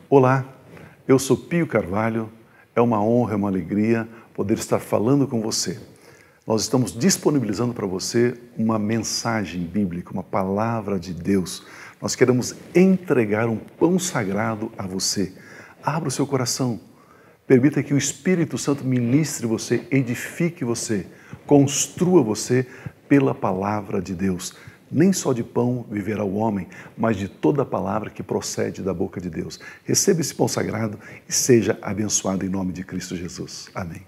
Olá, eu sou Pio Carvalho, é uma honra, é uma alegria poder estar falando com você. Nós estamos disponibilizando para você uma mensagem bíblica, uma palavra de Deus. Nós queremos entregar um pão sagrado a você. Abra o seu coração, permita que o Espírito Santo ministre você, edifique você, construa você pela palavra de Deus. Nem só de pão viverá o homem, mas de toda a palavra que procede da boca de Deus. Receba esse pão sagrado e seja abençoado em nome de Cristo Jesus. Amém.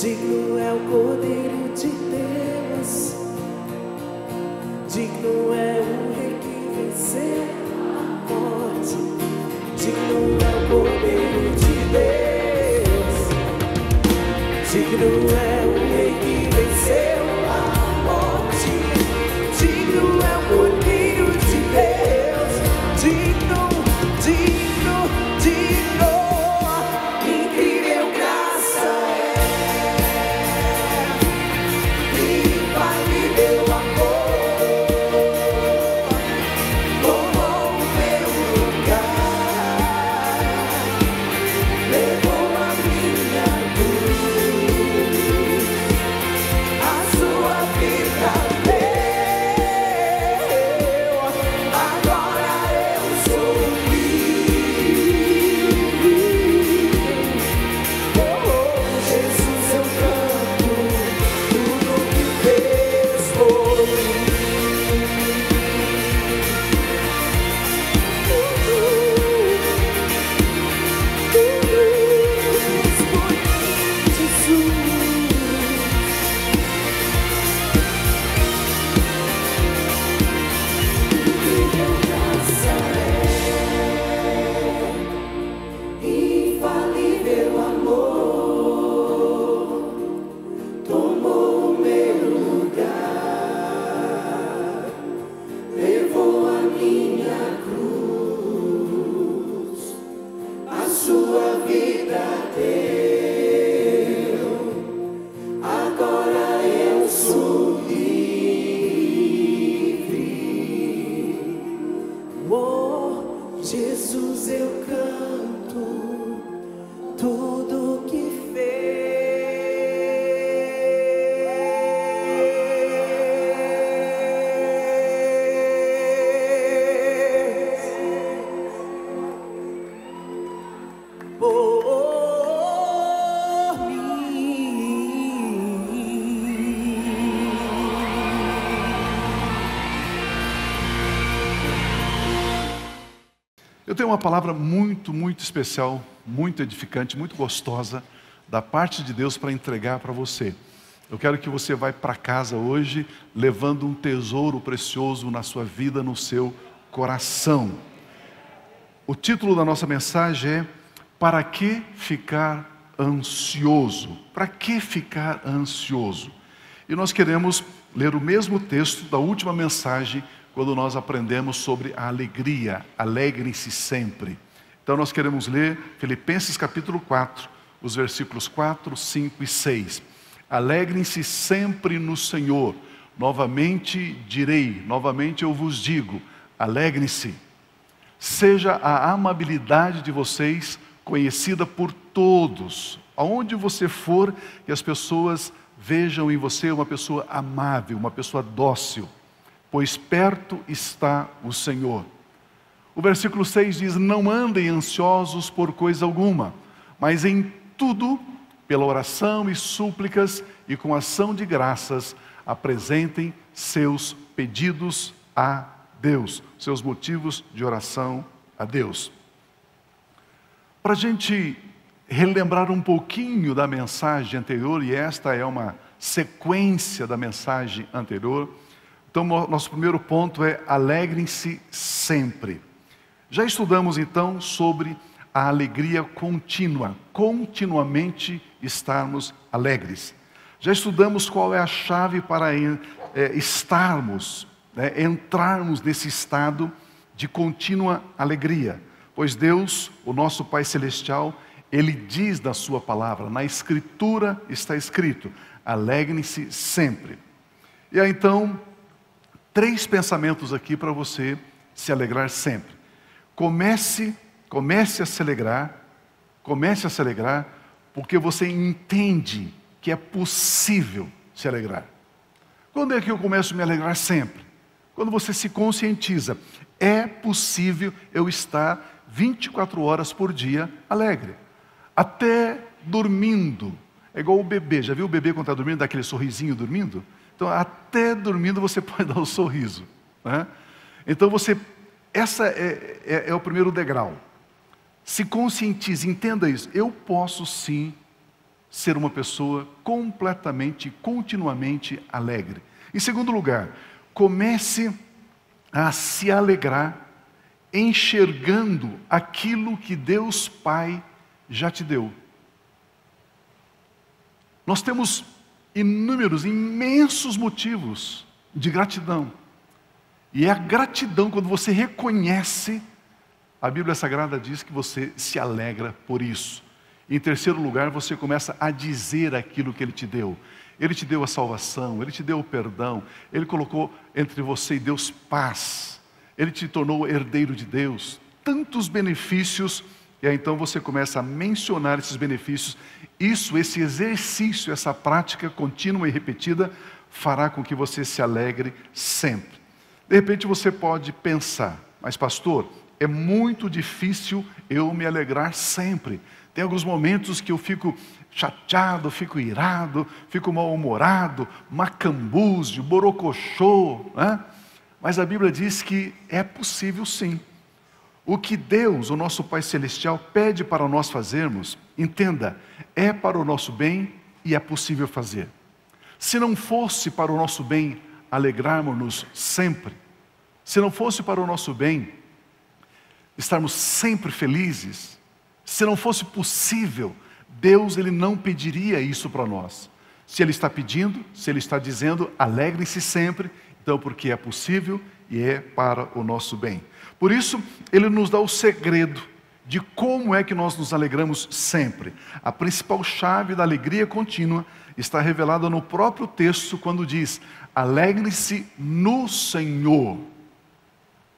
Digno é o Cordeiro de Deus, digno é o Rei que venceu a morte, digno é o Cordeiro de Deus, digno é o Rei que venceu a morte, digno é o Cordeiro de Deus, digno, digno, digno. Levou a minha cruz. Eu tenho uma palavra muito, muito especial, muito edificante, muito gostosa, da parte de Deus para entregar para você. Eu quero que você vá para casa hoje levando um tesouro precioso na sua vida, no seu coração. O título da nossa mensagem é: para que ficar ansioso? Para que ficar ansioso? E nós queremos ler o mesmo texto da última mensagem, quando nós aprendemos sobre a alegria. Alegrem-se sempre. Então nós queremos ler Filipenses capítulo 4, os versículos 4, 5 e 6. Alegrem-se sempre no Senhor. Novamente direi, novamente eu vos digo, alegrem-se. Seja a amabilidade de vocês conhecida por todos. Aonde você for, que as pessoas vejam em você uma pessoa amável, uma pessoa dócil, pois perto está o Senhor. O versículo 6 diz: não andem ansiosos por coisa alguma, mas em tudo, pela oração e súplicas e com ação de graças, apresentem seus pedidos a Deus, seus motivos de oração a Deus. Para a gente relembrar um pouquinho da mensagem anterior, e esta é uma sequência da mensagem anterior, então nosso primeiro ponto é: alegrem-se sempre. Já estudamos então sobre a alegria contínua, continuamente estarmos alegres. Já estudamos qual é a chave para estarmos, entrarmos nesse estado de contínua alegria. Pois Deus, o nosso Pai Celestial, Ele diz na sua palavra, na Escritura está escrito: alegrem-se sempre. E aí então, 3 pensamentos aqui para você se alegrar sempre. Comece a se alegrar, porque você entende que é possível se alegrar. Quando é que eu começo a me alegrar sempre? Quando você se conscientiza, é possível eu estar 24 horas por dia alegre. Até dormindo. É igual o bebê. Já viu o bebê quando está dormindo, dá aquele sorrisinho dormindo? Então, até dormindo você pode dar um sorriso, né? Então, essa é o primeiro degrau. Se conscientize, entenda isso. Eu posso sim ser uma pessoa completamente, continuamente alegre. Em segundo lugar, comece a se alegrar enxergando aquilo que Deus Pai já te deu. Nós temos inúmeros, imensos motivos de gratidão. E é a gratidão quando você reconhece, a Bíblia Sagrada diz que você se alegra por isso. Em terceiro lugar, você começa a dizer aquilo que Ele te deu. Ele te deu a salvação, Ele te deu o perdão, Ele colocou entre você e Deus paz, Ele te tornou herdeiro de Deus, tantos benefícios. E aí então você começa a mencionar esses benefícios. Esse exercício, essa prática contínua e repetida fará com que você se alegre sempre. De repente você pode pensar: mas pastor, é muito difícil eu me alegrar sempre. Tem alguns momentos que eu fico chateado, fico irado, fico mal-humorado, macambúzio, borocochô, né? Mas a Bíblia diz que é possível sim. O que Deus, o nosso Pai Celestial, pede para nós fazermos, entenda, é para o nosso bem e é possível fazer. Se não fosse para o nosso bem alegrarmos-nos sempre, se não fosse para o nosso bem estarmos sempre felizes, se não fosse possível, Deus Ele não pediria isso para nós. Se Ele está pedindo, se Ele está dizendo, alegrem-se sempre, então porque é possível e é para o nosso bem. Por isso, Ele nos dá o segredo de como é que nós nos alegramos sempre. A principal chave da alegria contínua está revelada no próprio texto, quando diz: alegrem-se no Senhor.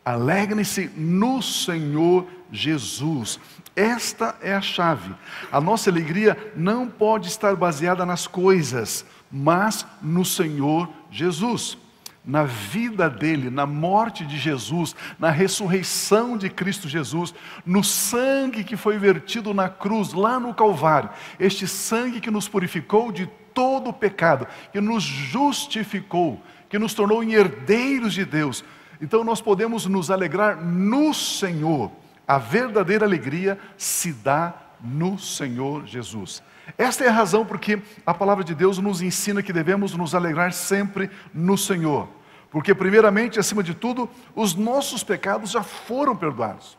Alegrem-se no Senhor Jesus. Esta é a chave. A nossa alegria não pode estar baseada nas coisas, mas no Senhor Jesus. Na vida dele, na morte de Jesus, na ressurreição de Cristo Jesus, no sangue que foi vertido na cruz, lá no Calvário. Este sangue que nos purificou de todo o pecado, que nos justificou, que nos tornou herdeiros de Deus. Então nós podemos nos alegrar no Senhor. A verdadeira alegria se dá no Senhor Jesus. Esta é a razão porque a palavra de Deus nos ensina que devemos nos alegrar sempre no Senhor. Porque primeiramente, acima de tudo, os nossos pecados já foram perdoados.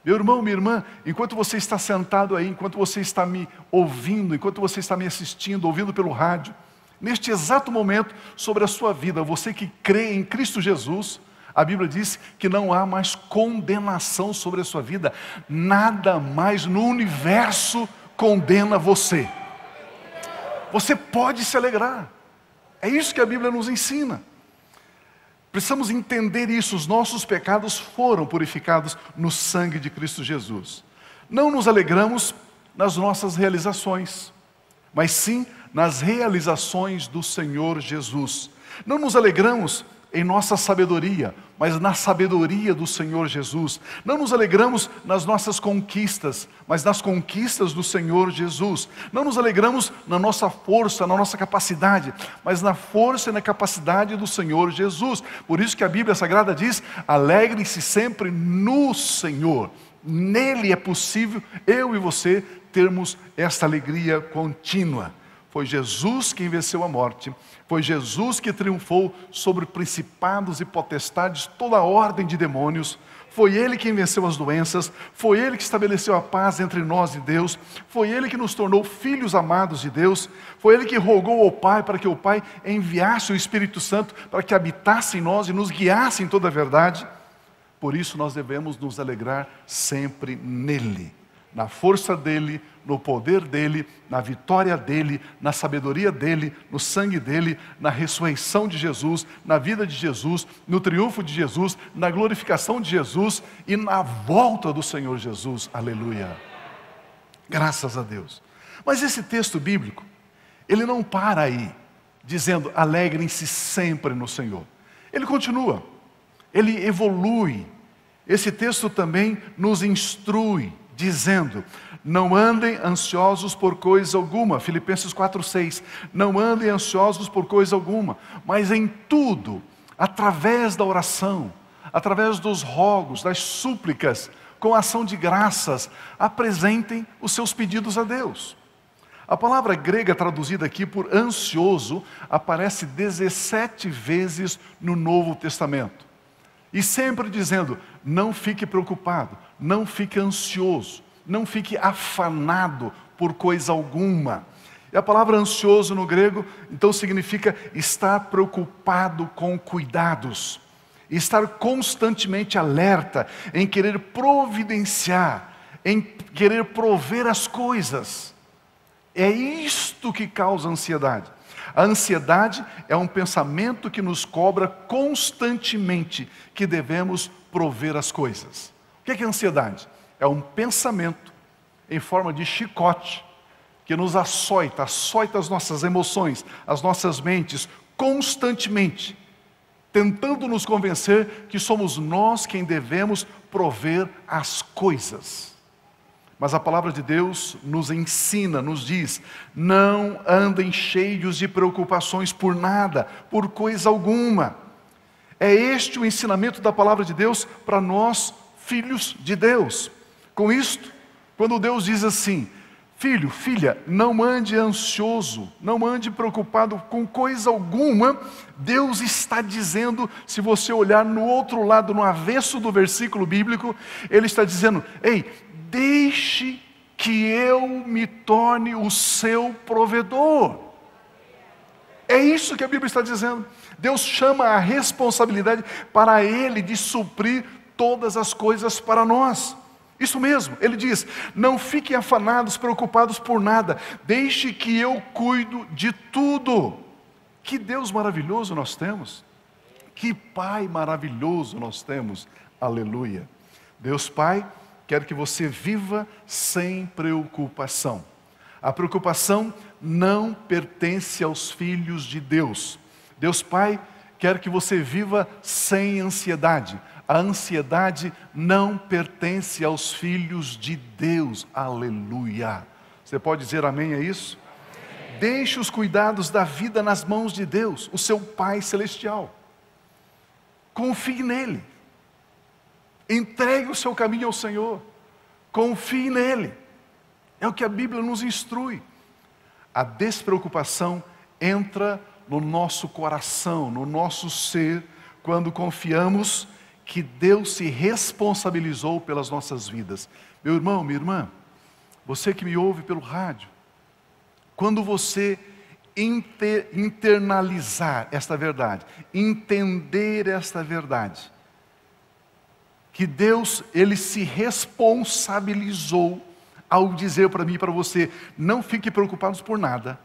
Meu irmão, minha irmã, enquanto você está sentado aí, enquanto você está me ouvindo, enquanto você está me assistindo, ouvindo pelo rádio, neste exato momento, sobre a sua vida, você que crê em Cristo Jesus, a Bíblia diz que não há mais condenação sobre a sua vida. Nada mais no universo condena você. Você pode se alegrar. É isso que a Bíblia nos ensina. Precisamos entender isso, os nossos pecados foram purificados no sangue de Cristo Jesus. Não nos alegramos nas nossas realizações, mas sim nas realizações do Senhor Jesus. Não nos alegramos em nossa sabedoria, mas na sabedoria do Senhor Jesus. Não nos alegramos nas nossas conquistas, mas nas conquistas do Senhor Jesus. Não nos alegramos na nossa força, na nossa capacidade, mas na força e na capacidade do Senhor Jesus. Por isso que a Bíblia Sagrada diz: alegrem-se sempre no Senhor. Nele é possível eu e você termos esta alegria contínua. Foi Jesus quem venceu a morte. Foi Jesus que triunfou sobre principados e potestades, toda a ordem de demônios. Foi Ele quem venceu as doenças. Foi Ele que estabeleceu a paz entre nós e Deus. Foi Ele que nos tornou filhos amados de Deus. Foi Ele que rogou ao Pai para que o Pai enviasse o Espírito Santo para que habitasse em nós e nos guiasse em toda a verdade. Por isso nós devemos nos alegrar sempre nele, na força dele, no poder dele, na vitória dele, na sabedoria dele, no sangue dele, na ressurreição de Jesus, na vida de Jesus, no triunfo de Jesus, na glorificação de Jesus e na volta do Senhor Jesus. Aleluia! Graças a Deus. Mas esse texto bíblico, ele não para aí, dizendo alegrem-se sempre no Senhor. Ele continua, ele evolui. Esse texto também nos instrui, dizendo: não andem ansiosos por coisa alguma. Filipenses 4:6. Não andem ansiosos por coisa alguma, mas em tudo, através da oração, através dos rogos, das súplicas, com ação de graças, apresentem os seus pedidos a Deus. A palavra grega traduzida aqui por ansioso aparece 17 vezes no Novo Testamento. E sempre dizendo: não fique preocupado, não fique ansioso, não fique afanado por coisa alguma. E a palavra ansioso no grego, então, significa estar preocupado com cuidados, estar constantemente alerta, em querer providenciar, em querer prover as coisas. É isto que causa ansiedade. A ansiedade é um pensamento que nos cobra constantemente que devemos prover as coisas. O que é ansiedade? É um pensamento em forma de chicote que nos açoita as nossas emoções, as nossas mentes, constantemente, tentando nos convencer que somos nós quem devemos prover as coisas. Mas a palavra de Deus nos ensina, nos diz: não andem cheios de preocupações por nada, por coisa alguma. É este o ensinamento da palavra de Deus para nós, filhos de Deus. Com isto, quando Deus diz assim: filho, filha, não ande ansioso, não ande preocupado com coisa alguma, Deus está dizendo, se você olhar no outro lado, no avesso do versículo bíblico, Ele está dizendo: ei, deixe que eu me torne o seu provedor. É isso que a Bíblia está dizendo. Deus chama a responsabilidade para Ele de suprir todas as coisas para nós. Isso mesmo, Ele diz: não fiquem afanados, preocupados por nada, deixe que eu cuido de tudo. Que Deus maravilhoso nós temos, que Pai maravilhoso nós temos, aleluia. Deus Pai quer que você viva sem preocupação. A preocupação não pertence aos filhos de Deus. Deus Pai quer que você viva sem ansiedade. A ansiedade não pertence aos filhos de Deus. Aleluia. Você pode dizer amém a isso? Deixe os cuidados da vida nas mãos de Deus, o seu Pai Celestial. Confie nele. Entregue o seu caminho ao Senhor. Confie nele. É o que a Bíblia nos instrui. A despreocupação entra no nosso coração, no nosso ser, quando confiamos que Deus se responsabilizou pelas nossas vidas. Meu irmão, minha irmã, você que me ouve pelo rádio, quando você internalizar esta verdade, entender esta verdade, que Deus, Ele se responsabilizou ao dizer para mim e para você, não fique preocupados por nada.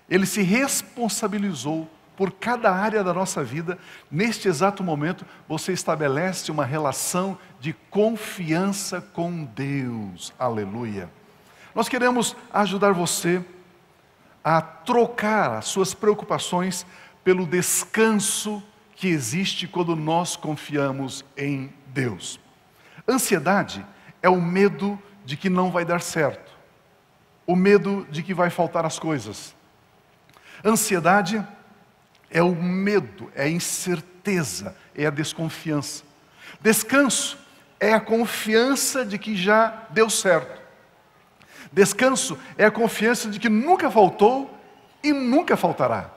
Ele se responsabilizou por cada área da nossa vida. Neste exato momento, você estabelece uma relação de confiança com Deus. Aleluia. Nós queremos ajudar você a trocar as suas preocupações pelo descanso que existe quando nós confiamos em Deus. Ansiedade é o medo de que não vai dar certo, o medo de que vai faltar as coisas. Ansiedade é o medo, é a incerteza, é a desconfiança. Descanso é a confiança de que já deu certo. Descanso é a confiança de que nunca faltou e nunca faltará.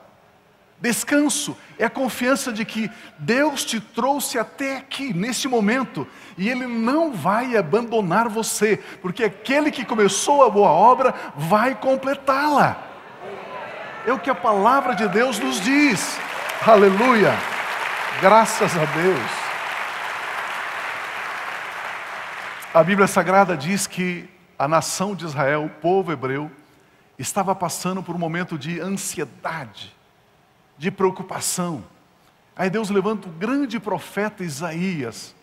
Descanso é a confiança de que Deus te trouxe até aqui, nesse momento, e Ele não vai abandonar você, porque aquele que começou a boa obra vai completá-la. É o que a palavra de Deus nos diz. Aleluia! Graças a Deus. A Bíblia Sagrada diz que a nação de Israel, o povo hebreu, estava passando por um momento de ansiedade, de preocupação. Aí Deus levanta o grande profeta Isaías,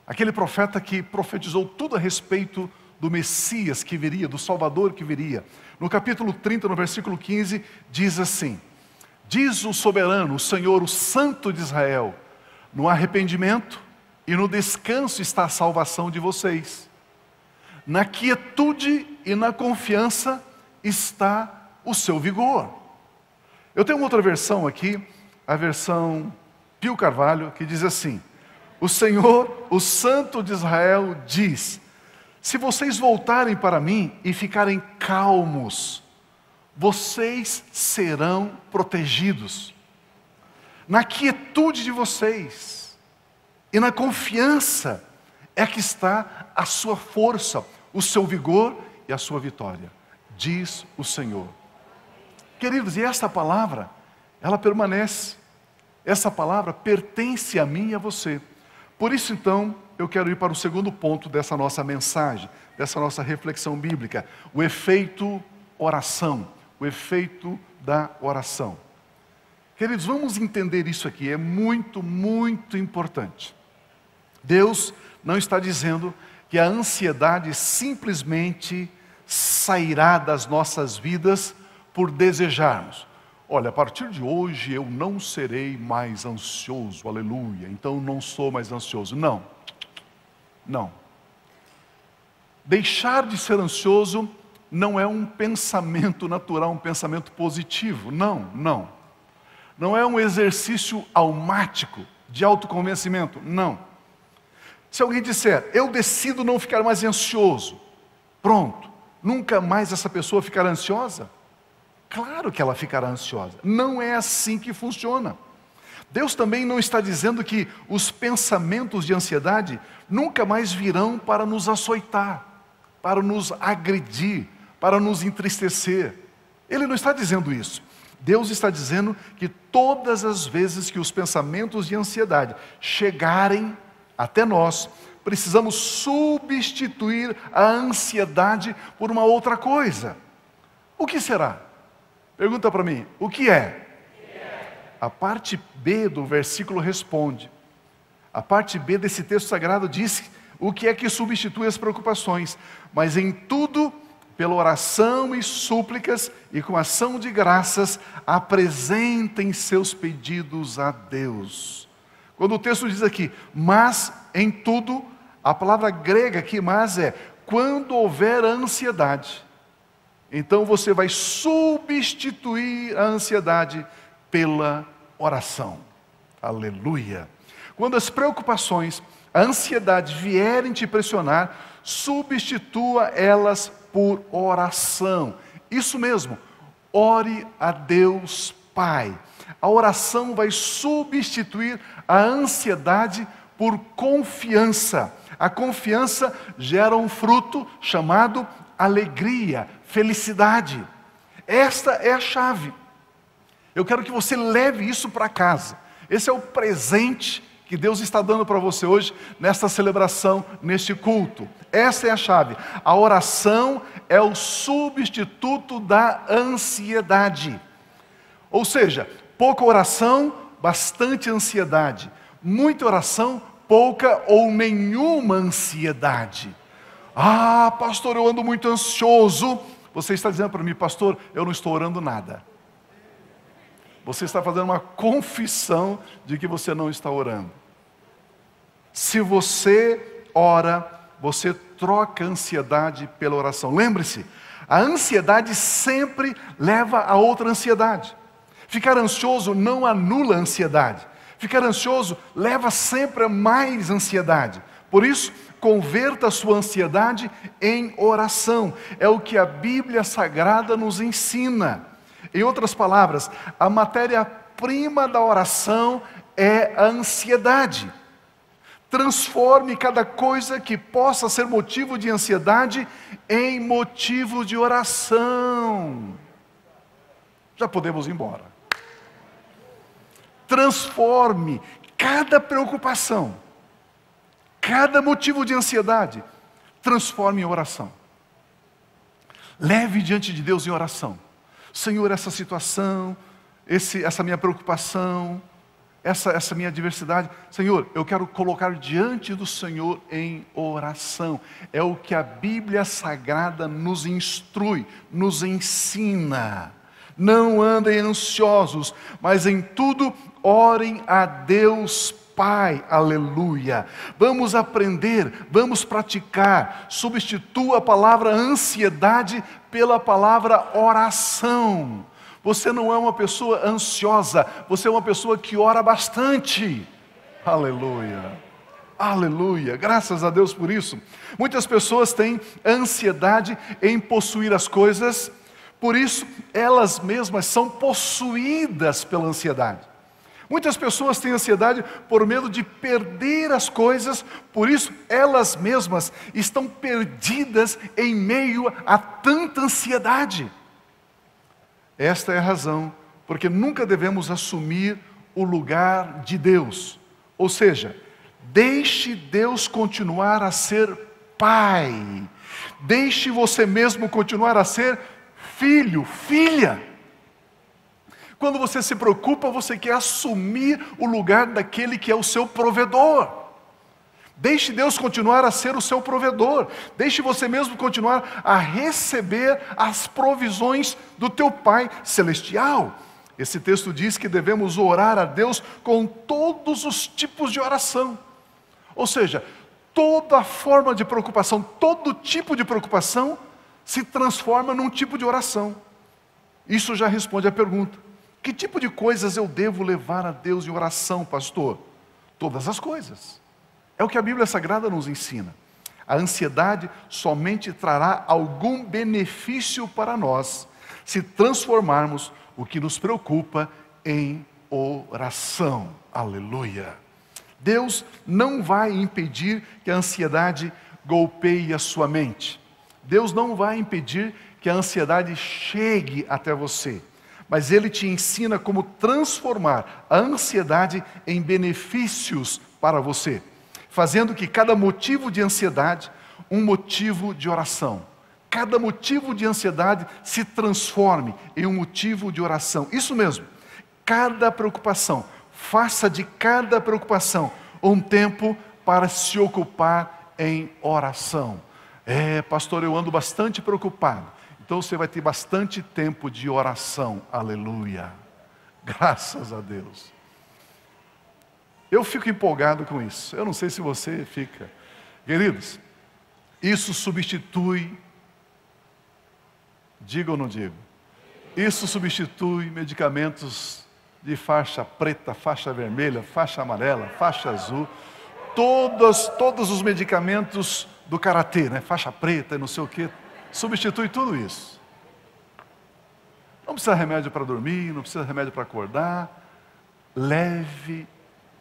aquele profeta que profetizou tudo a respeito do Messias que viria, do Salvador que viria. No capítulo 30, no versículo 15, diz assim: diz o soberano, o Senhor, o Santo de Israel, no arrependimento e no descanso está a salvação de vocês. Na quietude e na confiança está o seu vigor. Eu tenho uma outra versão aqui, a versão Pio Carvalho, que diz assim: o Senhor, o Santo de Israel, diz: se vocês voltarem para mim e ficarem calmos, vocês serão protegidos. Na quietude de vocês e na confiança é que está a sua força, o seu vigor e a sua vitória, diz o Senhor. Queridos, e esta palavra, ela permanece. Essa palavra pertence a mim e a você. Por isso, então, eu quero ir para o segundo ponto dessa nossa mensagem, dessa nossa reflexão bíblica: o efeito oração, o efeito da oração. Queridos, vamos entender isso aqui, é muito, muito importante. Deus não está dizendo que a ansiedade simplesmente sairá das nossas vidas por desejarmos. Olha, a partir de hoje eu não serei mais ansioso, aleluia, então não sou mais ansioso. Não, não. Deixar de ser ansioso não é um pensamento natural, um pensamento positivo. Não, não. Não é um exercício almático de autoconvencimento. Não. Se alguém disser, eu decido não ficar mais ansioso, pronto, nunca mais essa pessoa ficará ansiosa? Claro que ela ficará ansiosa. Não é assim que funciona. Deus também não está dizendo que os pensamentos de ansiedade nunca mais virão para nos açoitar, para nos agredir, para nos entristecer. Ele não está dizendo isso. Deus está dizendo que todas as vezes que os pensamentos de ansiedade chegarem até nós, precisamos substituir a ansiedade por uma outra coisa. O que será? Pergunta para mim, o que é? A parte B do versículo responde. A parte B desse texto sagrado diz o que é que substitui as preocupações. Mas em tudo, pela oração e súplicas e com ação de graças, apresentem seus pedidos a Deus. Quando o texto diz aqui, mas em tudo, a palavra grega aqui, mas é, quando houver ansiedade, então você vai substituir a ansiedade pela oração. Aleluia. Quando as preocupações, a ansiedade vierem te pressionar, substitua elas por oração. Isso mesmo, ore a Deus Pai. A oração vai substituir a ansiedade por confiança. A confiança gera um fruto chamado alegria, felicidade. Esta é a chave. Eu quero que você leve isso para casa. Esse é o presente que Deus está dando para você hoje, nesta celebração, neste culto. Essa é a chave. A oração é o substituto da ansiedade. Ou seja, pouca oração, bastante ansiedade. Muita oração, pouca ou nenhuma ansiedade. Ah, pastor, eu ando muito ansioso. Você está dizendo para mim, pastor, eu não estou orando nada. Você está fazendo uma confissão de que você não está orando. Se você ora, você troca a ansiedade pela oração. Lembre-se, a ansiedade sempre leva a outra ansiedade. Ficar ansioso não anula a ansiedade. Ficar ansioso leva sempre a mais ansiedade. Por isso, converta a sua ansiedade em oração. É o que a Bíblia Sagrada nos ensina. Em outras palavras, a matéria-prima da oração é a ansiedade. Transforme cada coisa que possa ser motivo de ansiedade em motivo de oração. Já podemos ir embora. Transforme cada preocupação, cada motivo de ansiedade, transforme em oração. Leve diante de Deus em oração. Senhor, essa situação, essa minha preocupação, essa minha adversidade, Senhor, eu quero colocar diante do Senhor em oração. É o que a Bíblia Sagrada nos instrui, nos ensina. Não andem ansiosos, mas em tudo orem a Deus Pai, aleluia. Vamos aprender, vamos praticar. Substitua a palavra ansiedade pela palavra oração. Você não é uma pessoa ansiosa, você é uma pessoa que ora bastante. Aleluia. Aleluia, graças a Deus por isso. Muitas pessoas têm ansiedade em possuir as coisas, por isso elas mesmas são possuídas pela ansiedade. Muitas pessoas têm ansiedade por medo de perder as coisas, por isso elas mesmas estão perdidas em meio a tanta ansiedade. Esta é a razão, porque nunca devemos assumir o lugar de Deus. Ou seja, deixe Deus continuar a ser Pai. Deixe você mesmo continuar a ser filho, filha. Quando você se preocupa, você quer assumir o lugar daquele que é o seu provedor. Deixe Deus continuar a ser o seu provedor. Deixe você mesmo continuar a receber as provisões do teu Pai Celestial. Esse texto diz que devemos orar a Deus com todos os tipos de oração. Ou seja, toda forma de preocupação, todo tipo de preocupação se transforma num tipo de oração. Isso já responde à pergunta. Que tipo de coisas eu devo levar a Deus em oração, pastor? Todas as coisas. É o que a Bíblia Sagrada nos ensina. A ansiedade somente trará algum benefício para nós se transformarmos o que nos preocupa em oração. Aleluia. Deus não vai impedir que a ansiedade golpeie a sua mente. Deus não vai impedir que a ansiedade chegue até você. Mas Ele te ensina como transformar a ansiedade em benefícios para você, fazendo que cada motivo de ansiedade, um motivo de oração. Cada motivo de ansiedade se transforme em um motivo de oração. Isso mesmo, cada preocupação, faça de cada preocupação um tempo para se ocupar em oração. Pastor, eu ando bastante preocupado. Então você vai ter bastante tempo de oração, aleluia, graças a Deus. Eu fico empolgado com isso, eu não sei se você fica. Queridos, isso substitui, diga ou não digo? Isso substitui medicamentos de faixa preta, faixa vermelha, faixa amarela, faixa azul, todos os medicamentos do karatê, né? Faixa preta e não sei o que, substitui tudo isso. Não precisa de remédio para dormir, não precisa de remédio para acordar. Leve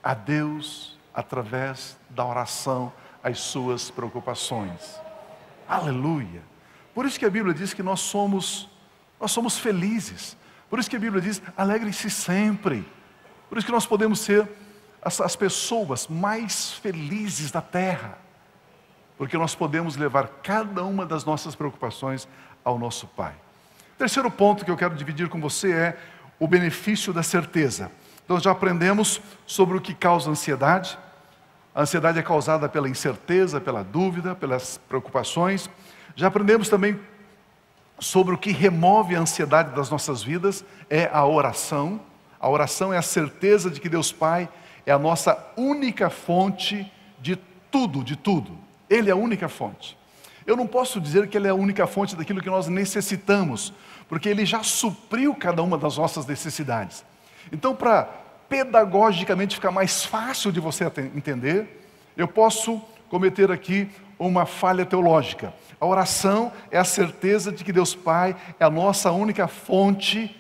a Deus, através da oração, as suas preocupações. Aleluia! Por isso que a Bíblia diz que nós somos felizes. Por isso que a Bíblia diz, alegrem-se sempre. Por isso que nós podemos ser as pessoas mais felizes da terra. Porque nós podemos levar cada uma das nossas preocupações ao nosso Pai. Terceiro ponto que eu quero dividir com você é o benefício da certeza. Então já aprendemos sobre o que causa ansiedade. A ansiedade é causada pela incerteza, pela dúvida, pelas preocupações. Já aprendemos também sobre o que remove a ansiedade das nossas vidas, é a oração. A oração é a certeza de que Deus Pai é a nossa única fonte de tudo, de tudo. Ele é a única fonte. Eu não posso dizer que Ele é a única fonte daquilo que nós necessitamos, porque Ele já supriu cada uma das nossas necessidades. Então, para pedagogicamente ficar mais fácil de você entender, eu posso cometer aqui uma falha teológica. A oração é a certeza de que Deus Pai é a nossa única fonte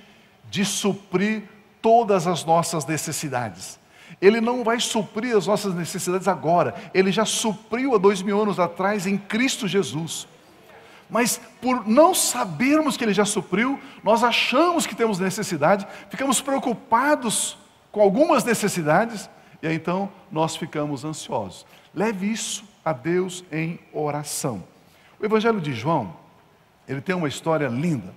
de suprir todas as nossas necessidades. Ele não vai suprir as nossas necessidades agora. Ele já supriu há 2000 anos atrás em Cristo Jesus. Mas por não sabermos que Ele já supriu, nós achamos que temos necessidade, ficamos preocupados com algumas necessidades, e aí então nós ficamos ansiosos. Leve isso a Deus em oração. O Evangelho de João, ele tem uma história linda.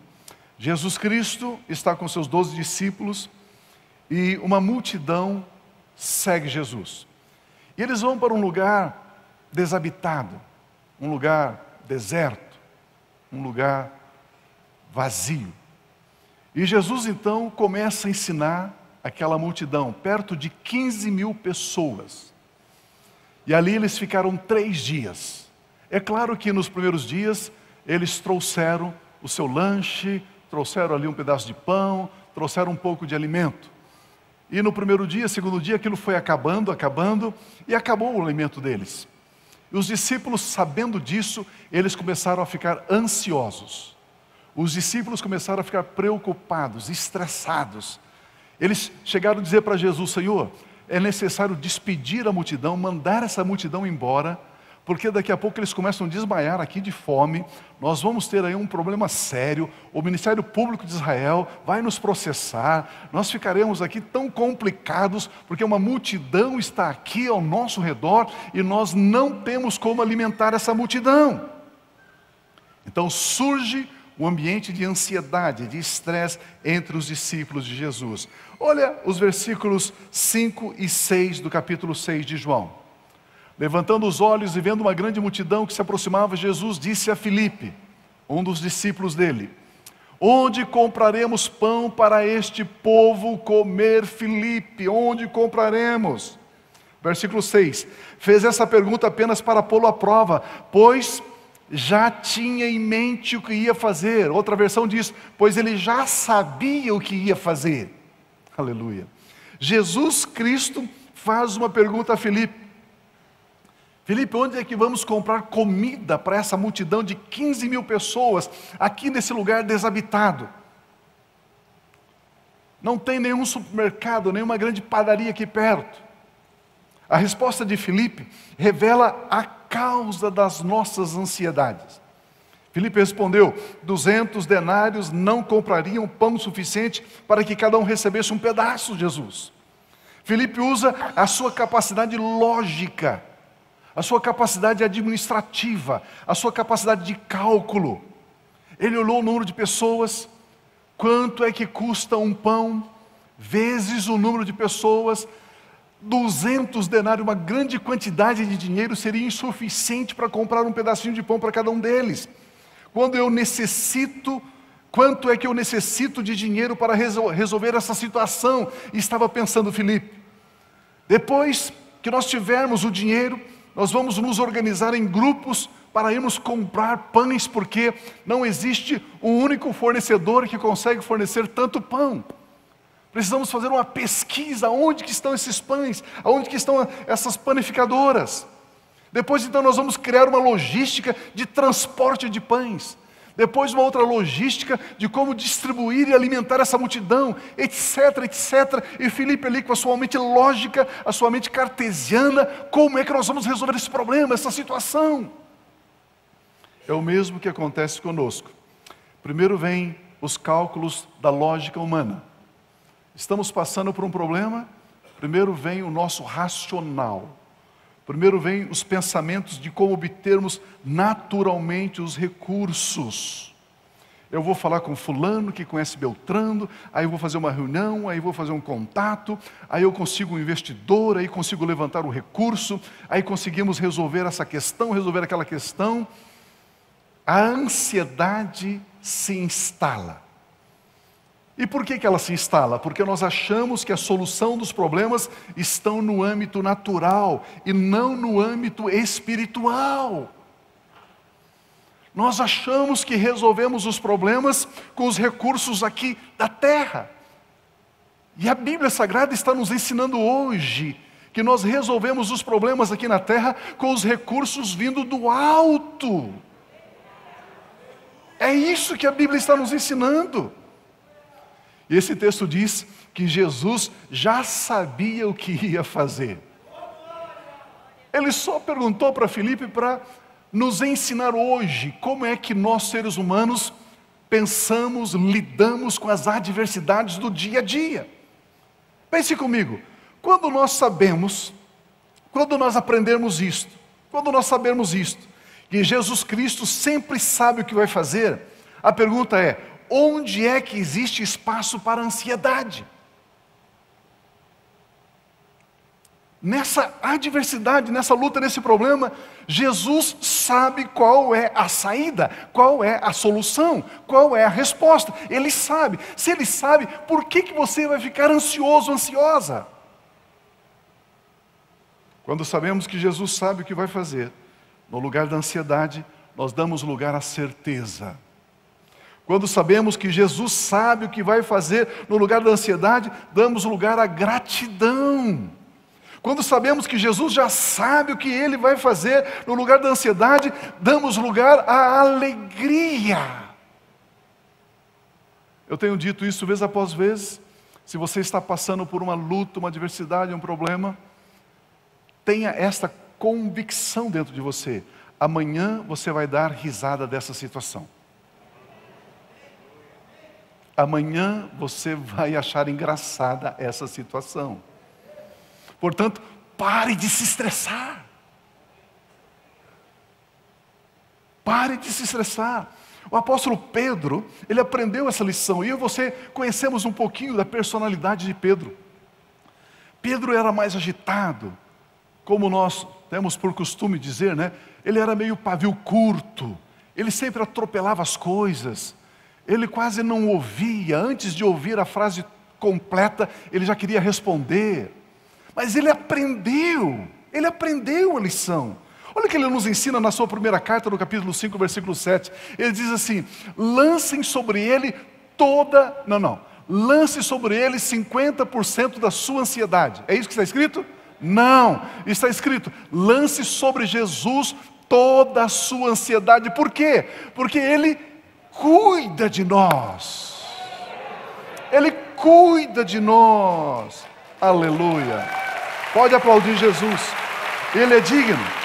Jesus Cristo está com seus 12 discípulos e uma multidão segue Jesus. E eles vão para um lugar desabitado, um lugar deserto, um lugar vazio. E Jesus então começa a ensinar aquela multidão, perto de 15.000 pessoas. E ali eles ficaram 3 dias. É claro que nos primeiros dias eles trouxeram o seu lanche, trouxeram ali um pedaço de pão, trouxeram um pouco de alimento. E no primeiro dia, segundo dia, aquilo foi acabando, e acabou o alimento deles. E os discípulos, sabendo disso, eles começaram a ficar ansiosos. Os discípulos começaram a ficar preocupados, estressados. Eles chegaram a dizer para Jesus: Senhor, é necessário despedir a multidão, mandar essa multidão embora, porque daqui a pouco eles começam a desmaiar aqui de fome, nós vamos ter aí um problema sério, o Ministério Público de Israel vai nos processar, nós ficaremos aqui tão complicados, porque uma multidão está aqui ao nosso redor, e nós não temos como alimentar essa multidão. Então surge um ambiente de ansiedade, de estresse entre os discípulos de Jesus. Olha os versículos 5 e 6 do capítulo 6 de João. Levantando os olhos e vendo uma grande multidão que se aproximava, Jesus disse a Filipe, um dos discípulos dele: onde compraremos pão para este povo comer? Filipe, onde compraremos? Versículo 6, fez essa pergunta apenas para pô-lo à prova, pois já tinha em mente o que ia fazer. Outra versão diz, pois ele já sabia o que ia fazer. Aleluia. Jesus Cristo faz uma pergunta a Filipe: Filipe, onde é que vamos comprar comida para essa multidão de 15.000 pessoas, aqui nesse lugar desabitado? Não tem nenhum supermercado, nenhuma grande padaria aqui perto. A resposta de Filipe revela a causa das nossas ansiedades. Filipe respondeu: 200 denários não comprariam pão suficiente para que cada um recebesse um pedaço, Jesus. Filipe usa a sua capacidade lógica, a sua capacidade administrativa, a sua capacidade de cálculo. Ele olhou o número de pessoas, quanto é que custa um pão, vezes o número de pessoas, 200 denários, uma grande quantidade de dinheiro seria insuficiente para comprar um pedacinho de pão para cada um deles. Quanto é que eu necessito de dinheiro para resolver essa situação? Estava pensando Filipe. Depois que nós tivermos o dinheiro, nós vamos nos organizar em grupos para irmos comprar pães, porque não existe um único fornecedor que consegue fornecer tanto pão. Precisamos fazer uma pesquisa, onde que estão esses pães, onde que estão essas panificadoras. Depois então nós vamos criar uma logística de transporte de pães. Depois uma outra logística de como distribuir e alimentar essa multidão, etc, etc. E Filipe ali com a sua mente lógica, a sua mente cartesiana, como é que nós vamos resolver esse problema, essa situação? É o mesmo que acontece conosco. Primeiro vem os cálculos da lógica humana. Estamos passando por um problema, primeiro vem o nosso racional. Primeiro vem os pensamentos de como obtermos naturalmente os recursos. Eu vou falar com fulano que conhece Beltrano, aí eu vou fazer uma reunião, aí eu vou fazer um contato, aí eu consigo um investidor, aí consigo levantar o recurso, aí conseguimos resolver essa questão, resolver aquela questão. A ansiedade se instala. E por que ela se instala? Porque nós achamos que a solução dos problemas estão no âmbito natural e não no âmbito espiritual. Nós achamos que resolvemos os problemas com os recursos aqui da terra. E a Bíblia Sagrada está nos ensinando hoje que nós resolvemos os problemas aqui na terra com os recursos vindo do alto. É isso que a Bíblia está nos ensinando. E esse texto diz que Jesus já sabia o que ia fazer. Ele só perguntou para Filipe para nos ensinar hoje como é que nós seres humanos pensamos, lidamos com as adversidades do dia a dia. Pense comigo, quando nós sabemos, quando nós aprendemos isto, quando nós sabemos isto, que Jesus Cristo sempre sabe o que vai fazer, a pergunta é: onde é que existe espaço para ansiedade? Nessa adversidade, nessa luta, nesse problema, Jesus sabe qual é a saída, qual é a solução, qual é a resposta. Ele sabe. Se Ele sabe, por que você vai ficar ansioso, ansiosa? Quando sabemos que Jesus sabe o que vai fazer, no lugar da ansiedade, nós damos lugar à certeza. Quando sabemos que Jesus sabe o que vai fazer, no lugar da ansiedade, damos lugar à gratidão. Quando sabemos que Jesus já sabe o que Ele vai fazer, no lugar da ansiedade, damos lugar à alegria. Eu tenho dito isso vez após vez. Se você está passando por uma luta, uma adversidade, um problema, tenha esta convicção dentro de você: amanhã você vai dar risada dessa situação. Amanhã você vai achar engraçada essa situação. Portanto, pare de se estressar. Pare de se estressar. O apóstolo Pedro, ele aprendeu essa lição. E eu e você conhecemos um pouquinho da personalidade de Pedro. Pedro era mais agitado, como nós temos por costume dizer, né? Ele era meio pavio curto. Ele sempre atropelava as coisas. Ele quase não ouvia, antes de ouvir a frase completa, ele já queria responder. Mas ele aprendeu a lição. Olha o que ele nos ensina na sua primeira carta, no capítulo 5, versículo 7. Ele diz assim: lancem sobre ele lance sobre ele 50% da sua ansiedade. É isso que está escrito? Não, está escrito: lance sobre Jesus toda a sua ansiedade. Por quê? Porque Ele cuida de nós. Ele cuida de nós. Aleluia. Pode aplaudir Jesus. Ele é digno.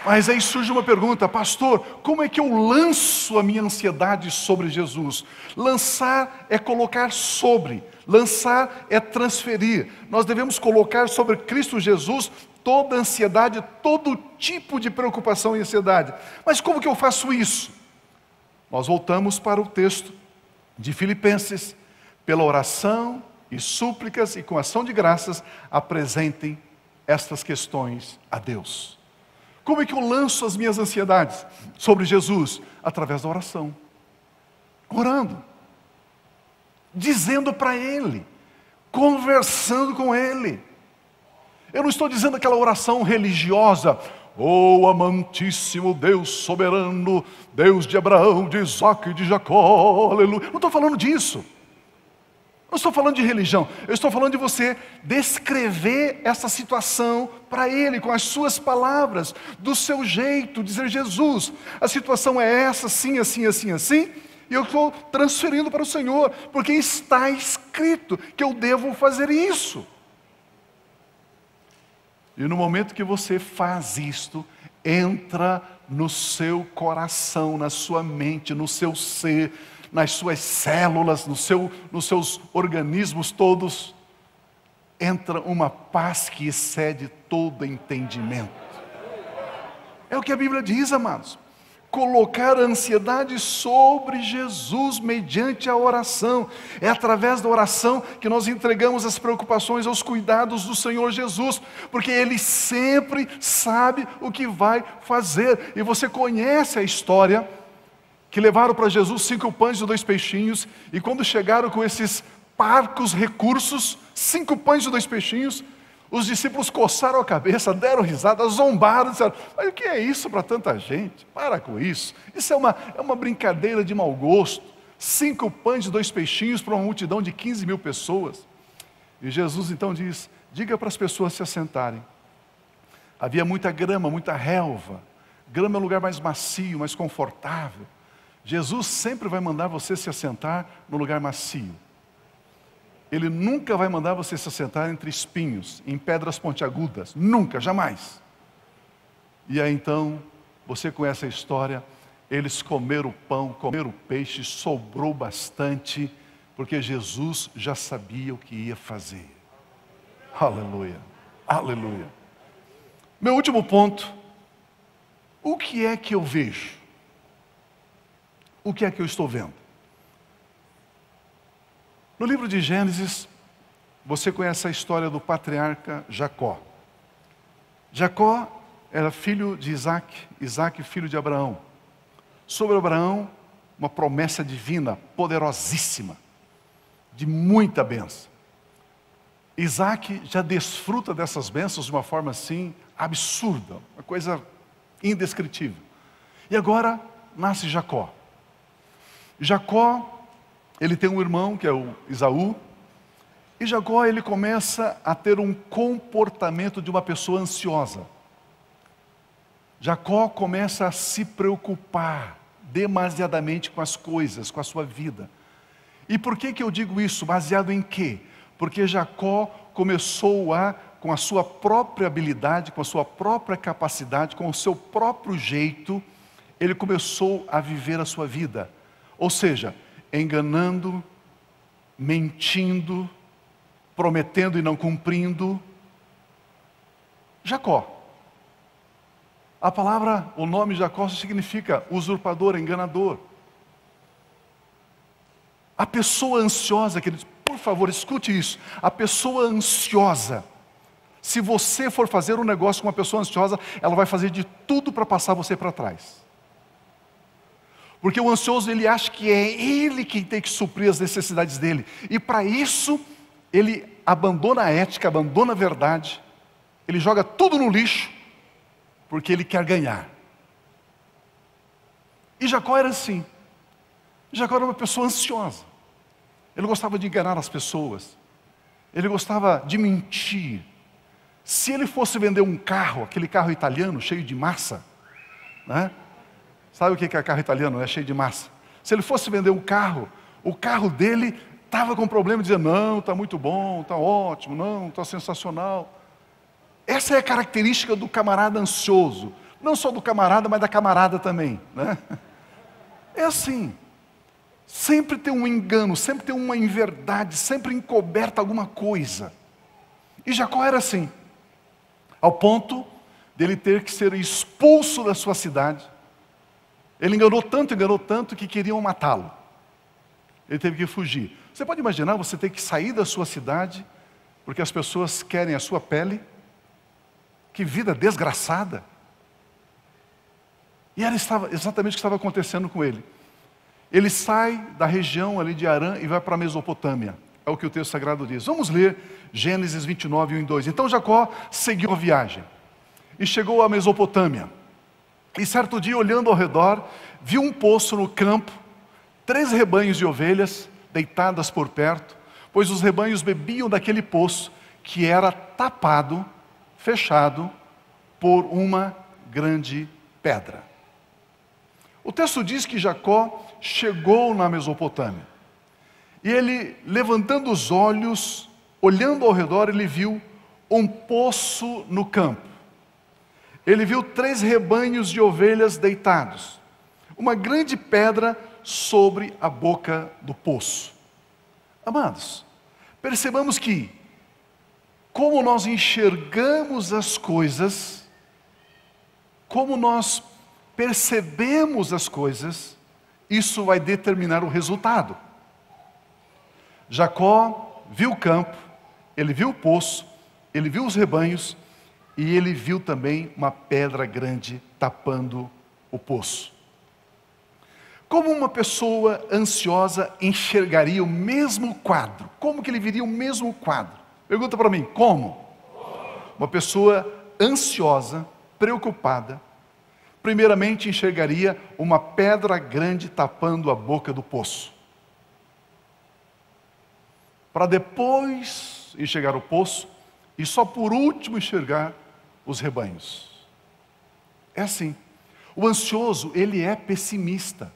Mas aí surge uma pergunta: pastor, como é que eu lanço a minha ansiedade sobre Jesus? Lançar é colocar sobre. Lançar é transferir. Nós devemos colocar sobre Cristo Jesus toda ansiedade, todo tipo de preocupação e ansiedade. Mas como que eu faço isso? Nós voltamos para o texto de Filipenses: pela oração e súplicas e com ação de graças, apresentem estas questões a Deus. Como é que eu lanço as minhas ansiedades sobre Jesus? Através da oração. Orando. Dizendo para Ele. Conversando com Ele. Eu não estou dizendo aquela oração religiosa: Oh, amantíssimo Deus soberano, Deus de Abraão, de Isaac e de Jacó, aleluia. Não estou falando disso. Não estou falando de religião. Eu estou falando de você descrever essa situação para Ele, com as suas palavras, do seu jeito, dizer: Jesus, a situação é essa, assim, assim, assim, assim, e eu estou transferindo para o Senhor, porque está escrito que eu devo fazer isso. E no momento que você faz isto, entra no seu coração, na sua mente, no seu ser, nas suas células, nos seus organismos todos, entra uma paz que excede todo entendimento. É o que a Bíblia diz, amados. Colocar a ansiedade sobre Jesus mediante a oração. É através da oração que nós entregamos as preocupações aos cuidados do Senhor Jesus, porque Ele sempre sabe o que vai fazer. E você conhece a história que levaram para Jesus 5 pães e 2 peixinhos, e quando chegaram com esses parcos recursos, 5 pães e 2 peixinhos, os discípulos coçaram a cabeça, deram risada, zombaram, disseram: mas o que é isso para tanta gente? Para com isso. Isso é uma brincadeira de mau gosto. 5 pães e 2 peixinhos para uma multidão de 15 mil pessoas. E Jesus então diz: diga para as pessoas se assentarem. Havia muita grama, muita relva. Grama é um lugar mais macio, mais confortável. Jesus sempre vai mandar você se assentar no lugar macio. Ele nunca vai mandar você se assentar entre espinhos, em pedras pontiagudas. Nunca, jamais. E aí então, você conhece a história. Eles comeram o pão, comeram o peixe, sobrou bastante, porque Jesus já sabia o que ia fazer. Aleluia, aleluia. Meu último ponto: o que é que eu vejo? O que é que eu estou vendo? No livro de Gênesis, você conhece a história do patriarca Jacó. Jacó era filho de Isaac, Isaac filho de Abraão. Sobre Abraão, uma promessa divina, poderosíssima, de muita bênção. Isaac já desfruta dessas bênçãos de uma forma assim, absurda, uma coisa indescritível. E agora nasce Jacó. Jacó, ele tem um irmão que é o Esaú, e Jacó ele começa a ter um comportamento de uma pessoa ansiosa. Jacó começa a se preocupar demasiadamente com as coisas, com a sua vida. E por que eu digo isso? Baseado em quê? Porque Jacó começou com a sua própria habilidade, com a sua própria capacidade, com o seu próprio jeito, ele começou a viver a sua vida. Ou seja, enganando, mentindo, prometendo e não cumprindo. Jacó. A palavra, o nome Jacó significa usurpador, enganador. A pessoa ansiosa, queridos, por favor, escute isso. A pessoa ansiosa, se você for fazer um negócio com uma pessoa ansiosa, ela vai fazer de tudo para passar você para trás. Porque o ansioso, ele acha que é ele quem tem que suprir as necessidades dele. E para isso, ele abandona a ética, abandona a verdade. Ele joga tudo no lixo, porque ele quer ganhar. E Jacó era assim. Jacó era uma pessoa ansiosa. Ele gostava de enganar as pessoas. Ele gostava de mentir. Se ele fosse vender um carro, aquele carro italiano cheio de massa, né? Sabe o que é carro italiano? É cheio de massa. Se ele fosse vender um carro, o carro dele estava com problema, dizia: não, está muito bom, está ótimo, não, está sensacional. Essa é a característica do camarada ansioso. Não só do camarada, mas da camarada também, né? É assim. Sempre tem um engano, sempre tem uma inverdade, sempre encoberta alguma coisa. E Jacó era assim. Ao ponto dele ter que ser expulso da sua cidade. Ele enganou tanto que queriam matá-lo. Ele teve que fugir. Você pode imaginar você ter que sair da sua cidade, porque as pessoas querem a sua pele? Que vida desgraçada. E era exatamente o que estava acontecendo com ele. Ele sai da região ali de Arã e vai para a Mesopotâmia. É o que o texto sagrado diz. Vamos ler Gênesis 29, 1 e 2. Então Jacó seguiu a viagem. e chegou à Mesopotâmia. E certo dia, olhando ao redor, viu um poço no campo, 3 rebanhos de ovelhas deitadas por perto, pois os rebanhos bebiam daquele poço que era tapado, fechado, por uma grande pedra. O texto diz que Jacó chegou na Mesopotâmia. E ele, levantando os olhos, olhando ao redor, ele viu um poço no campo. Ele viu 3 rebanhos de ovelhas deitados. Uma grande pedra sobre a boca do poço. Amados, percebamos que, como nós enxergamos as coisas, como nós percebemos as coisas, isso vai determinar o resultado. Jacó viu o campo, ele viu o poço, ele viu os rebanhos, e ele viu também uma pedra grande tapando o poço. Como uma pessoa ansiosa enxergaria o mesmo quadro? Como que ele viria o mesmo quadro? Pergunta para mim, como? Uma pessoa ansiosa, preocupada, primeiramente enxergaria uma pedra grande tapando a boca do poço. Para depois enxergar o poço e só por último enxergar os rebanhos. É assim. O ansioso, ele é pessimista.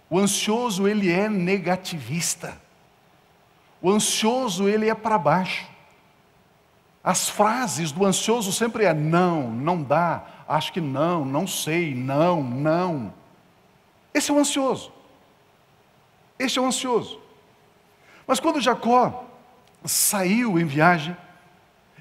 O ansioso, ele é negativista. O ansioso, ele é para baixo. As frases do ansioso sempre é não, não dá, acho que não, não sei, não, não. Esse é o ansioso. Esse é o ansioso. Mas quando Jacó saiu em viagem,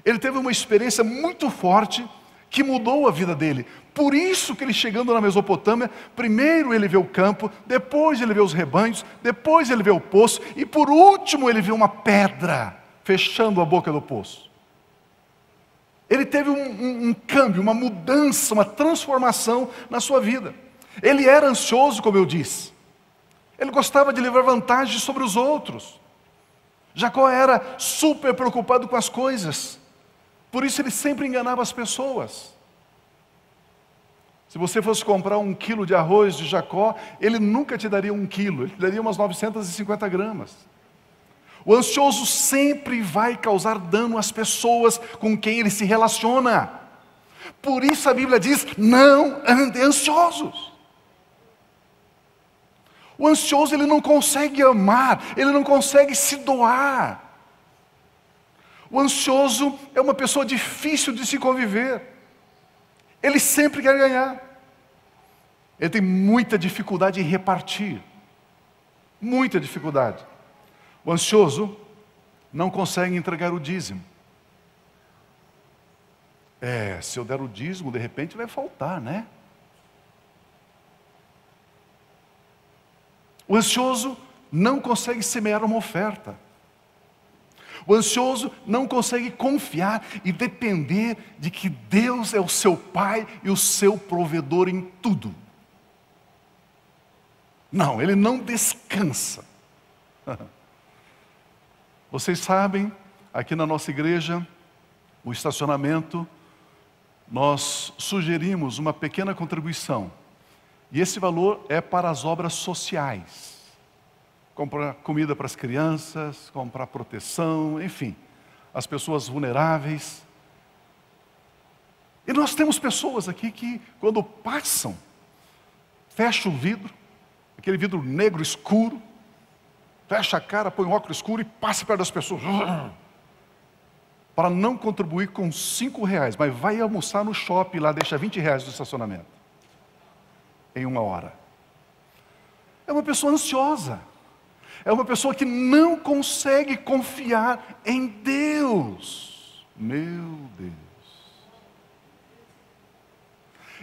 ele teve uma experiência muito forte que mudou a vida dele. Por isso que ele, chegando na Mesopotâmia, primeiro ele vê o campo, depois ele vê os rebanhos, depois ele vê o poço, e por último ele vê uma pedra fechando a boca do poço. Ele teve um câmbio, uma mudança, uma transformação na sua vida. Ele era ansioso, como eu disse. Ele gostava de levar vantagem sobre os outros. Jacó era super preocupado com as coisas. Por isso ele sempre enganava as pessoas. Se você fosse comprar 1 quilo de arroz de Jacó, ele nunca te daria 1 quilo, ele te daria umas 950 gramas. O ansioso sempre vai causar dano às pessoas com quem ele se relaciona. Por isso a Bíblia diz, não andem ansiosos. O ansioso, ele não consegue amar, ele não consegue se doar. O ansioso é uma pessoa difícil de se conviver. Ele sempre quer ganhar. Ele tem muita dificuldade em repartir. Muita dificuldade. O ansioso não consegue entregar o dízimo. Se eu der o dízimo, de repente vai faltar, né? O ansioso não consegue semear uma oferta. O ansioso não consegue confiar e depender de que Deus é o seu Pai e o seu provedor em tudo. Não, ele não descansa. Vocês sabem, aqui na nossa igreja, o estacionamento, nós sugerimos uma pequena contribuição. E esse valor é para as obras sociais. Comprar comida para as crianças, comprar proteção, enfim, as pessoas vulneráveis. E nós temos pessoas aqui que, quando passam, fecham o vidro, aquele vidro negro escuro, fecha a cara, põe um óculos escuro e passa perto das pessoas. Para não contribuir com R$5, mas vai almoçar no shopping lá, deixa R$20 no estacionamento. Em 1 hora. É uma pessoa ansiosa. É uma pessoa que não consegue confiar em Deus. Meu Deus.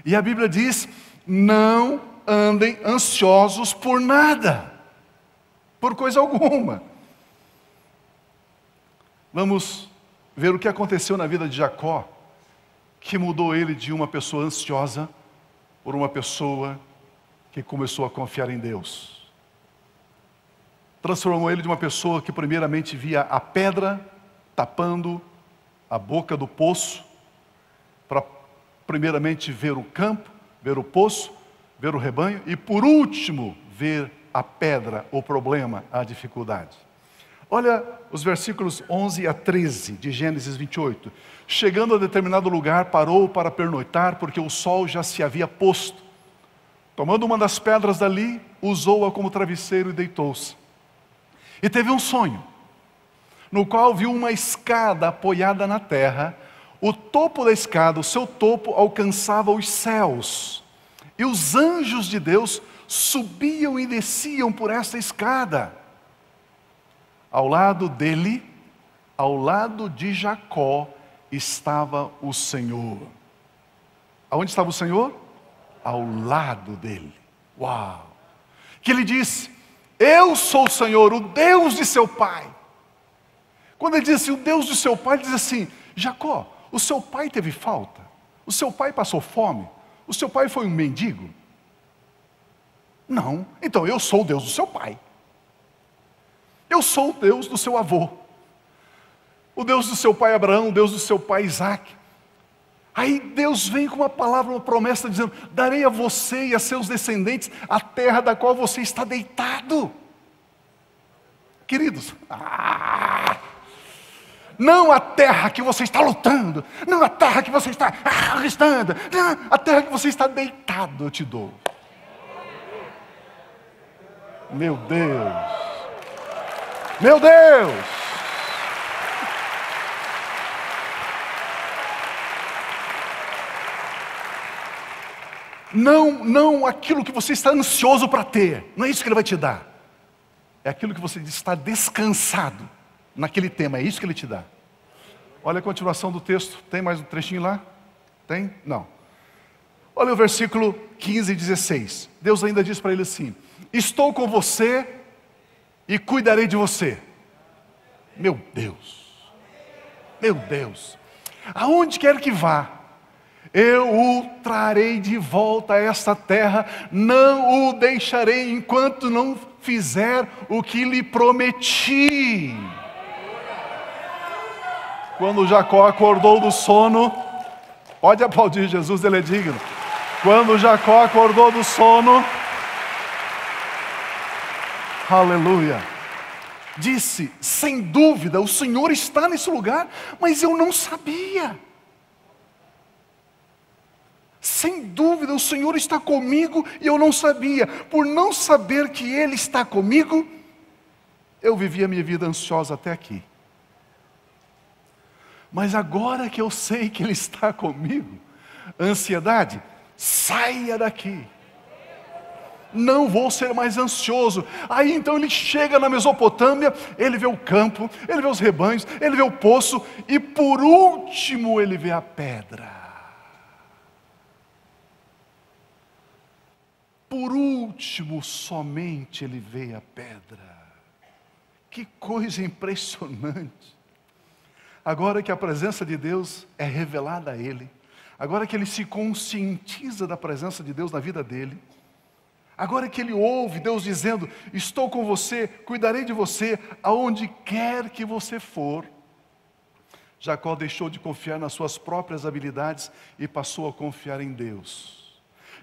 E a Bíblia diz, não andem ansiosos por nada. Por coisa alguma. Vamos ver o que aconteceu na vida de Jacó, que mudou ele de uma pessoa ansiosa por uma pessoa que começou a confiar em Deus. Transformou ele de uma pessoa que primeiramente via a pedra tapando a boca do poço, para primeiramente ver o campo, ver o poço, ver o rebanho e por último ver a pedra, o problema, a dificuldade. Olha os versículos 11 a 13 de Gênesis 28. Chegando a determinado lugar, parou para pernoitar, porque o sol já se havia posto. Tomando uma das pedras dali, usou-a como travesseiro e deitou-se. E teve um sonho, no qual viu uma escada apoiada na terra. O topo da escada, o seu topo, alcançava os céus. E os anjos de Deus subiam e desciam por esta escada. Ao lado dele, ao lado de Jacó, estava o Senhor. Aonde estava o Senhor? Ao lado dele. Uau! Que ele disse: eu sou o Senhor, o Deus de seu pai. Quando ele diz assim, o Deus de seu pai, ele diz assim: Jacó, o seu pai teve falta? O seu pai passou fome? O seu pai foi um mendigo? Não. Então eu sou o Deus do seu pai. Eu sou o Deus do seu avô. O Deus do seu pai Abraão, o Deus do seu pai Isaac. Aí Deus vem com uma palavra, uma promessa dizendo: darei a você e a seus descendentes a terra da qual você está deitado. Queridos, não a terra que você está lutando, não a terra que você está arrestando, não, a terra que você está deitado eu te dou. Meu Deus, meu Deus. Não aquilo que você está ansioso para ter, não é isso que Ele vai te dar. É aquilo que você está descansado naquele tema, é isso que Ele te dá. Olha a continuação do texto, tem mais um trechinho lá? Tem? Não. Olha o versículo 15 e 16. Deus ainda diz para ele assim: estou com você e cuidarei de você. Meu Deus, meu Deus, aonde quer que vá, eu o trarei de volta a esta terra, não o deixarei enquanto não fizer o que lhe prometi. Quando Jacó acordou do sono, pode aplaudir Jesus, Ele é digno. Quando Jacó acordou do sono, aleluia, disse: sem dúvida o Senhor está nesse lugar, mas eu não sabia. Sem dúvida o Senhor está comigo e eu não sabia. Por não saber que Ele está comigo, eu vivi a minha vida ansiosa até aqui. Mas agora que eu sei que Ele está comigo, a ansiedade, saia daqui. Não vou ser mais ansioso. Aí então ele chega na Mesopotâmia, ele vê o campo, ele vê os rebanhos, ele vê o poço e por último ele vê a pedra. Por último somente ele vê a pedra. Que coisa impressionante. Agora que a presença de Deus é revelada a ele, agora que ele se conscientiza da presença de Deus na vida dele, agora que ele ouve Deus dizendo: estou com você, cuidarei de você, aonde quer que você for, Jacó deixou de confiar nas suas próprias habilidades e passou a confiar em Deus.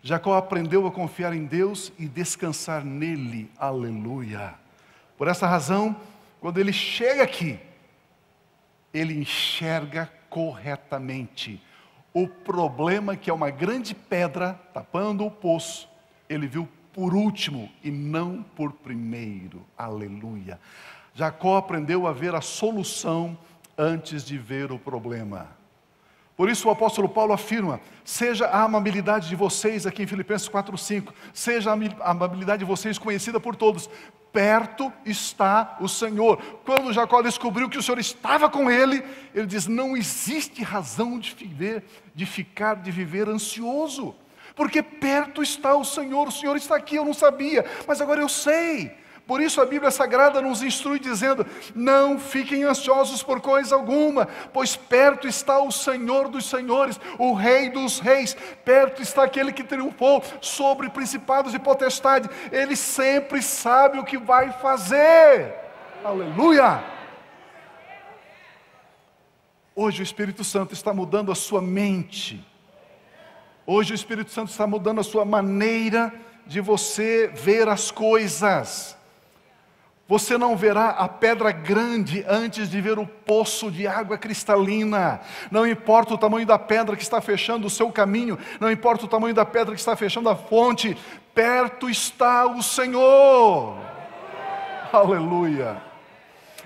Jacó aprendeu a confiar em Deus e descansar nele, aleluia. Por essa razão, quando ele chega aqui, ele enxerga corretamente o problema, que é uma grande pedra tapando o poço, ele viu por último e não por primeiro, aleluia. Jacó aprendeu a ver a solução antes de ver o problema. Por isso o apóstolo Paulo afirma: seja a amabilidade de vocês, aqui em Filipenses 4:5, seja a amabilidade de vocês conhecida por todos, perto está o Senhor. Quando Jacó descobriu que o Senhor estava com ele, ele diz: não existe razão de viver ansioso, porque perto está o Senhor está aqui, eu não sabia, mas agora eu sei. Por isso a Bíblia Sagrada nos instrui dizendo: não fiquem ansiosos por coisa alguma, pois perto está o Senhor dos senhores, o Rei dos reis, perto está aquele que triunfou sobre principados e potestades, Ele sempre sabe o que vai fazer, aleluia. Hoje o Espírito Santo está mudando a sua mente, Hoje o Espírito Santo está mudando a sua maneira de você ver as coisas. Você não verá a pedra grande antes de ver o poço de água cristalina. Não importa o tamanho da pedra que está fechando o seu caminho, não importa o tamanho da pedra que está fechando a fonte, perto está o Senhor. Aleluia.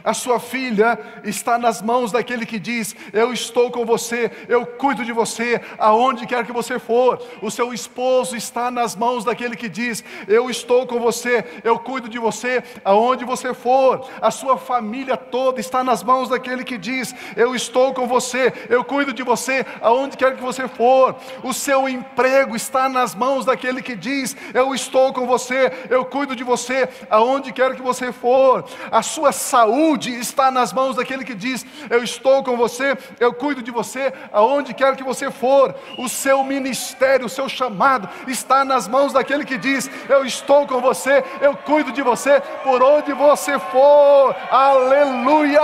A sua filha está nas mãos daquele que diz: eu estou com você, eu cuido de você, aonde quer que você for. O seu esposo está nas mãos daquele que diz: eu estou com você, eu cuido de você, aonde você for. A sua família toda está nas mãos daquele que diz: eu estou com você, eu cuido de você, aonde quer que você for. O seu emprego está nas mãos daquele que diz: eu estou com você, eu cuido de você, aonde quer que você for. A sua saúde está nas mãos daquele que diz: eu estou com você, eu cuido de você, aonde quer que você for. O seu ministério, o seu chamado está nas mãos daquele que diz: eu estou com você, eu cuido de você, por onde você for. Aleluia!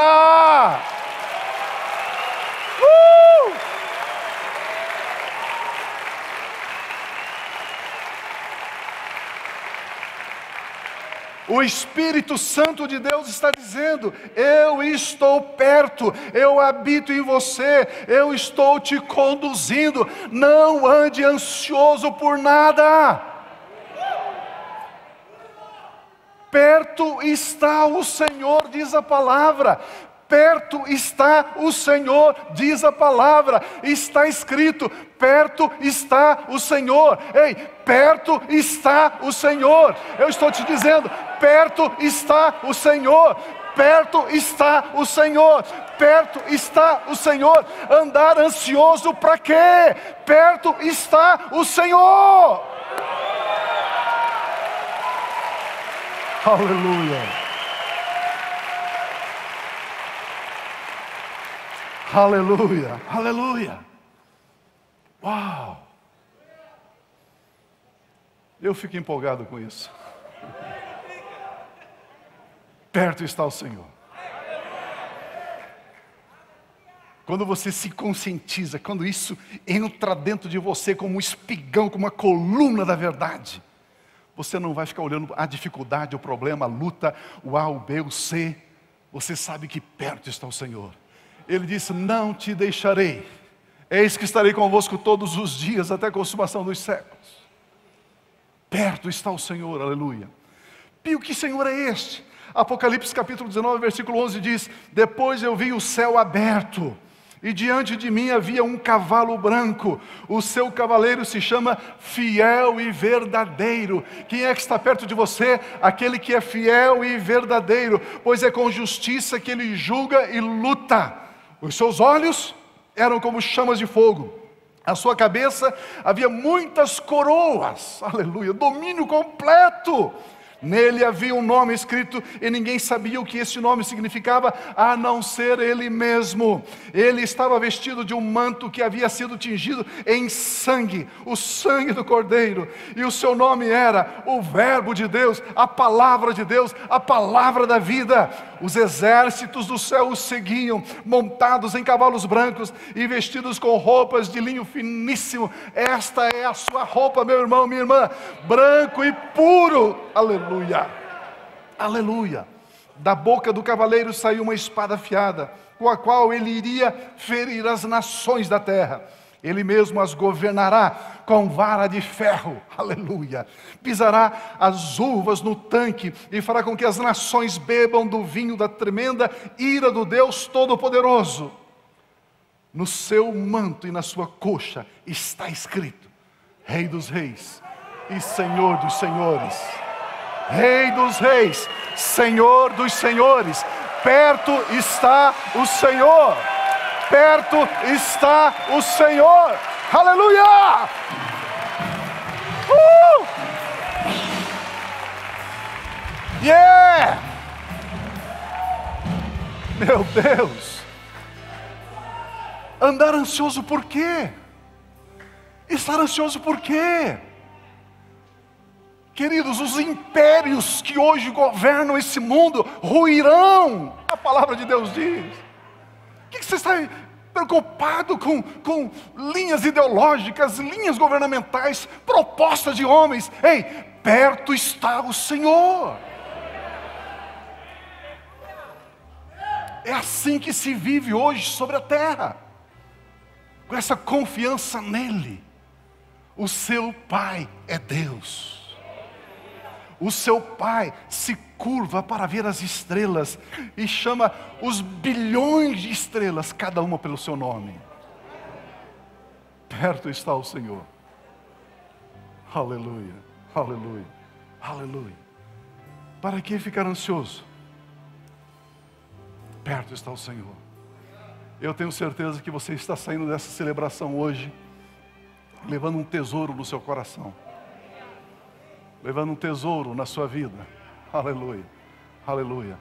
O Espírito Santo de Deus está dizendo: eu estou perto, eu habito em você, eu estou te conduzindo, não ande ansioso por nada. Perto está o Senhor, diz a palavra. Perto está o Senhor, diz a palavra. Está escrito: perto está o Senhor. Ei, perto está o Senhor. Eu estou te dizendo: perto está o Senhor. Perto está o Senhor. Perto está o Senhor. Andar ansioso para quê? Perto está o Senhor. Aleluia. Aleluia, aleluia. Uau! Eu fico empolgado com isso. Perto está o Senhor. Quando você se conscientiza, quando isso entra dentro de você como um espigão, como uma coluna da verdade, você não vai ficar olhando a dificuldade, o problema, a luta, o A, o B, o C. Você sabe que perto está o Senhor. Ele disse: não te deixarei, eis que estarei convosco todos os dias, até a consumação dos séculos. Perto está o Senhor, aleluia. Pio, que Senhor é este? Apocalipse capítulo 19, versículo 11 diz: depois eu vi o céu aberto, e diante de mim havia um cavalo branco. O seu cavaleiro se chama Fiel e Verdadeiro. Quem é que está perto de você? Aquele que é fiel e verdadeiro, pois é com justiça que ele julga e luta. Os seus olhos eram como chamas de fogo. A sua cabeça havia muitas coroas. Aleluia, domínio completo. Nele havia um nome escrito e ninguém sabia o que esse nome significava, a não ser ele mesmo. Ele estava vestido de um manto que havia sido tingido em sangue, o sangue do Cordeiro. E o seu nome era o Verbo de Deus, a Palavra de Deus, a Palavra da vida. Os exércitos do céu o seguiam, montados em cavalos brancos e vestidos com roupas de linho finíssimo. Esta é a sua roupa, meu irmão, minha irmã, branco e puro. Aleluia, aleluia. Da boca do cavaleiro saiu uma espada afiada, com a qual ele iria ferir as nações da terra. Ele mesmo as governará com vara de ferro, aleluia. Pisará as uvas no tanque e fará com que as nações bebam do vinho da tremenda ira do Deus Todo-Poderoso. No seu manto e na sua coxa está escrito: Rei dos Reis e Senhor dos Senhores. Rei dos Reis, Senhor dos Senhores. Perto está o Senhor. Perto está o Senhor. Aleluia! Yeah! Meu Deus! Andar ansioso por quê? Estar ansioso por quê? Queridos, os impérios que hoje governam esse mundo ruirão. A palavra de Deus diz. O que você está preocupado com linhas ideológicas, linhas governamentais, propostas de homens. Ei, perto está o Senhor. É assim que se vive hoje sobre a terra, com essa confiança nele. O seu Pai é Deus. O seu Pai se curva para ver as estrelas e chama os bilhões de estrelas, cada uma pelo seu nome. Perto está o Senhor. Aleluia, aleluia, aleluia. Para que ficar ansioso? Perto está o Senhor. Eu tenho certeza que você está saindo dessa celebração hoje, levando um tesouro no seu coração, levando um tesouro na sua vida. Aleluia, aleluia.